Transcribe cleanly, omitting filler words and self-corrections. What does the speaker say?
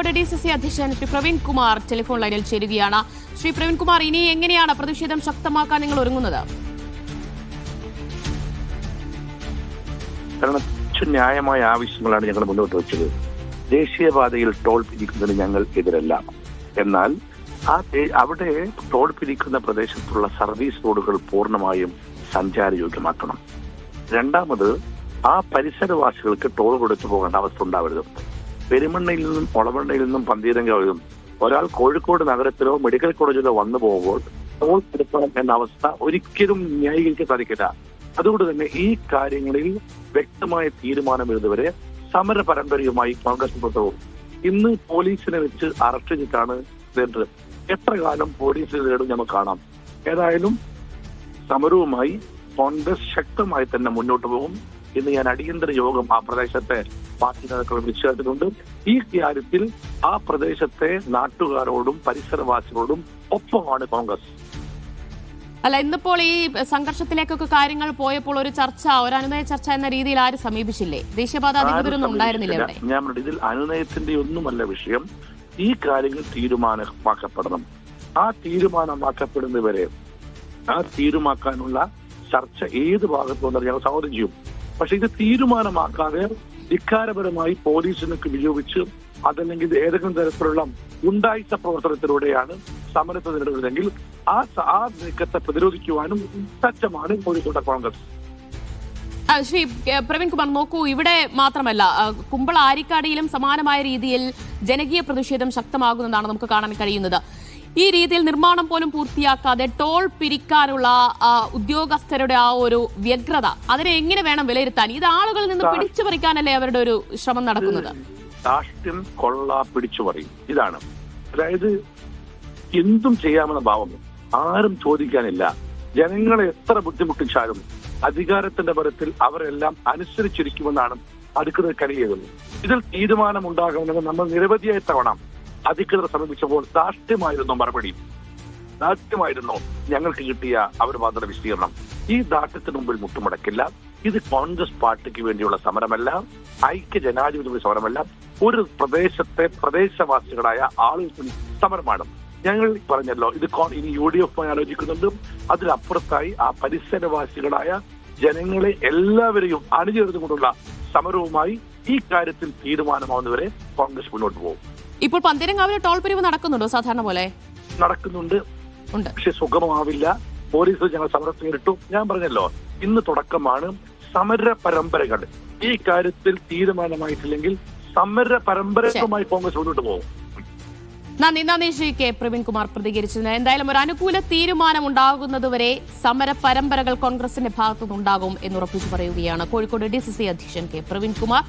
Kozhikode DCC അധ്യക്ഷൻ Shri Praveen Kumar telephone ലൈനിൽ ചേരുകയാണ്. ശ്രീ പ്രവീൺ കുമാർ, ഇനി എങ്ങനെയാണ് പ്രതിഷേധം ശക്തമാക്കാൻ നിങ്ങൾ ഒരുങ്ങുന്നത്? ന്യായമായ ആവശ്യങ്ങളാണ് ഞങ്ങൾ മുന്നോട്ട് വെച്ചത്. ദേശീയപാതയിൽ ടോൾ പിരിക്കുന്നതിന് ഞങ്ങൾ എതിരല്ല. എന്നാൽ അവിടെ ടോൾ പിരിക്കുന്ന പ്രദേശത്തുള്ള സർവീസ് റോഡുകൾ പൂർണ്ണമായും സഞ്ചാരയോഗ്യമാക്കണം. രണ്ടാമത്, ആ പരിസരവാസികൾക്ക് ടോൾ കൊടുത്തു പോകേണ്ട അവസ്ഥ ഉണ്ടാവരുത്. പെരുമണ്ണയിൽ നിന്നും ഒളവണ്ണയിൽ നിന്നും പന്തീരങ്കാവിലും ഒരാൾ കോഴിക്കോട് നഗരത്തിലോ മെഡിക്കൽ കോളേജിലോ വന്നു പോകുമ്പോൾ ടോൾ കൊടുക്കണം എന്ന അവസ്ഥ ഒരിക്കലും ന്യായീകരിക്കാൻ സാധിക്കില്ല. അതുകൊണ്ട് തന്നെ ഈ കാര്യങ്ങളിൽ വ്യക്തമായ തീരുമാനമെഴുതുവരെ സമര പരമ്പരയുമായി കോൺഗ്രസ് മുന്നോട്ട് പോകും. ഇന്ന് പോലീസിനെ വെച്ച് അറസ്റ്റ് ചെയ്തിട്ടാണ് വേണ്ടത്. എത്ര കാലം പോലീസ് നേടും നമുക്ക് കാണാം. ഏതായാലും സമരവുമായി കോൺഗ്രസ് ശക്തമായി തന്നെ മുന്നോട്ട് പോകും. ഇന്ന് ഞാൻ അടിയന്തര യോഗം ആ പ്രദേശത്തെ പാർട്ടി നേതാക്കൾ വിളിച്ചു ചേർത്തിട്ടുണ്ട്. ഈ കാര്യത്തിൽ ആ പ്രദേശത്തെ നാട്ടുകാരോടും പരിസരവാസികളോടും ഒപ്പമാണ് കോൺഗ്രസ്. അല്ല, ഇന്നിപ്പോൾ ഈ സംഘർഷത്തിലേക്കൊക്കെ കാര്യങ്ങൾ പോയപ്പോൾ ഒരു അനുനയ ചർച്ച എന്ന രീതിയിൽ ആരും സമീപിച്ചില്ലേ? ദേശീയപാത അധികൃതരൊന്നും ഉണ്ടായിരുന്നില്ല ഇവിടെ. ഞാൻ ഇതിൽ അനുനയത്തിന്റെ ഒന്നുമല്ല വിഷയം. ഈ കാര്യങ്ങൾ തീരുമാനമാക്കപ്പെടണം. ആ തീരുമാനമാക്കപ്പെടുന്നവരെ ആ തീരുമാക്കാനുള്ള ചർച്ച ഏത് ഭാഗത്ത് വന്നാൽ ഞങ്ങൾ സ്വാഗതം ചെയ്യും. പക്ഷെ ഇത് തീരുമാനമാക്കാതെ ധിക്കാരപരമായി പോലീസിനൊക്കെ വിനിയോഗിച്ച് അതല്ലെങ്കിൽ ഏതെങ്കിലും തരത്തിലുള്ള ഗുണ്ടായിസ പ്രവർത്തനത്തിലൂടെയാണ് സമരത്തെ നേരിടുന്നതെങ്കിൽ ആ നീക്കത്തെ പ്രതിരോധിക്കുവാനും സജ്ജമാണ് കോഴിക്കോട് കോൺഗ്രസ്. ശ്രീ പ്രവീൺ കുമാർ, നോക്കൂ, ഇവിടെ മാത്രമല്ല, കുമ്പള ആരിക്കാടിയിലും സമാനമായ രീതിയിൽ ജനകീയ പ്രതിഷേധം ശക്തമാകുന്നതാണ് നമുക്ക് കാണാൻ കഴിയുന്നത്. ഈ രീതിയിൽ നിർമ്മാണം പോലും പൂർത്തിയാക്കാതെ ടോൾ പിരിക്കാനുള്ള ഉദ്യോഗസ്ഥരുടെ ആ ഒരു വ്യഗ്രത, അതിനെ എങ്ങനെ വേണം വിലയിരുത്താൻ? ഇത് ആളുകളിൽ നിന്ന് പിടിച്ചു പറിക്കാനല്ലേ അവരുടെ ഒരു ശ്രമം നടക്കുന്നത്? രാഷ്ട്രീയം കൊള്ള പിടിച്ചു പറയും. ഇതാണ്, അതായത് എന്തും ചെയ്യാമെന്ന ഭാവം ആരും ചോദിക്കാനില്ല. ജനങ്ങളെ എത്ര ബുദ്ധിമുട്ടിച്ചാലും അധികാരത്തിന്റെ ബലത്തിൽ അവരെല്ലാം അനുസരിച്ചിരിക്കുമെന്നാണ് അധികൃതർ കരുതിയത്. ഇതിൽ തീരുമാനമുണ്ടാകണമെന്ന് നമ്മൾ നിരവധിയായി തവണ അധികൃതർ സമീപിച്ചപ്പോൾ ദാഷ്ട്യമായിരുന്നു മറുപടി. ദാഷ്ട്യമായിരുന്നു ഞങ്ങൾക്ക് കിട്ടിയ അവർ വാദന വിശദീകരണം. ഈ ദാഷ്ട്യത്തിന് മുമ്പിൽ മുട്ടുമടക്കില്ല. ഇത് കോൺഗ്രസ് പാർട്ടിക്ക് വേണ്ടിയുള്ള സമരമല്ല, ഐക്യ ജനാധിപത്യ സമരമല്ല, ഒരു പ്രദേശവാസികളായ ആളുകൾക്ക് സമരമാണ്. ഞങ്ങൾ പറഞ്ഞല്ലോ, ഇത് ഇനി UDF ആലോചിക്കുന്നുണ്ട്. അതിലപ്പുറത്തായി ആ പരിസരവാസികളായ ജനങ്ങളെ എല്ലാവരെയും അണിചേർന്നുകൊണ്ടുള്ള സമരവുമായി ഈ കാര്യത്തിൽ തീരുമാനമാവുന്നവരെ കോൺഗ്രസ് മുന്നോട്ട് പോകും. ഇപ്പോൾ പന്തീരങ്കാവിലെ ടോൾ പിരിവ് നടക്കുന്നുണ്ടോ? സാധാരണ പോലെ നടക്കുന്നുണ്ട്, പക്ഷെ സുഗമമാവില്ല. പോലീസ് ഞങ്ങൾ സമരത്തിൽ നേരിട്ടു. ഞാൻ പറഞ്ഞല്ലോ, ഇന്ന് തുടക്കമാണ്. സമര പരമ്പരകൾ ഈ കാര്യത്തിൽ തീരുമാനമായിട്ടില്ലെങ്കിൽ സമര പരമ്പരകളുമായി കോൺഗ്രസ് മുന്നോട്ട് പോകും. നന്ദി ശ്രീ പ്രവീൺ കുമാർ പ്രതികരിച്ചതിന്. എന്തായാലും ഒരു അനുകൂല തീരുമാനം ഉണ്ടാകുന്നതുവരെ സമര പരമ്പരകൾ കോൺഗ്രസിന്റെ ഭാഗത്തുനിന്നുണ്ടാകും എന്നുറപ്പിച്ചു പറയുകയാണ് കോഴിക്കോട് DCC അധ്യക്ഷൻ പ്രവീൺ കുമാർ.